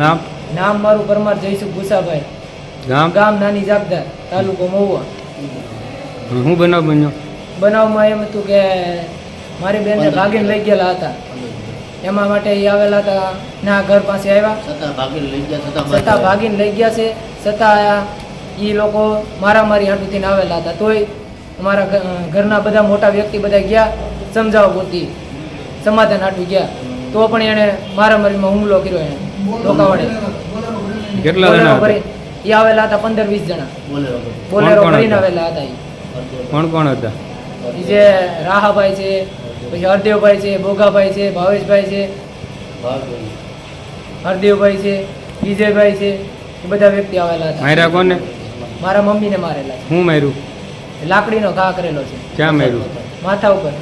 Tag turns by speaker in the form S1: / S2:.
S1: નામ?
S2: નામ મારું પરમાર જયસુખ ગુસાભાઈ.
S1: ગામ?
S2: ગામ નાની જાગદાર, તાલુકો મહુવા.
S1: શું બનાવ બન્યો?
S2: બનાવમાં એમ હતું કે મારી બેનને ભાગીને લઈ ગયેલા હતા. એમાં માટે એ આવેલા હતા ના ઘર પાસે આવ્યા, છતાં ભાગીને લઈ ગયા છે. છતાં એ લોકો મારામારી હાટુથી આવેલા હતા. તોય અમારા ઘરના બધા મોટા વ્યક્તિ બધા ગયા સમજાવવા પૂરતી, સમાધાન હાટું ગયા. તો પણ એણે મારામારીમાં હુમલો કર્યો. એને ડોકા વડે.
S1: કેટલા જણા હતા?
S2: એ આવેલા હતા 15-20 જણા. બોલેરો ભરીને આવેલા હતા.
S1: કોણ કોણ હતા?
S2: એ જે રાહાભાઈ છે, પછી હરદેવભાઈ છે, ભોગાભાઈ છે, ભાવેશભાઈ છે, હરદેવભાઈ છે, વિજયભાઈ છે, એ બધા વ્યક્તિ આવેલા હતા.
S1: માર્યા કોને?
S2: મારા મમ્મીને મારેલા છે.
S1: શું માર્યું?
S2: લાકડીનો ઘા કરેલો છે.
S1: ક્યાં માર્યું?
S2: માથા ઉપર.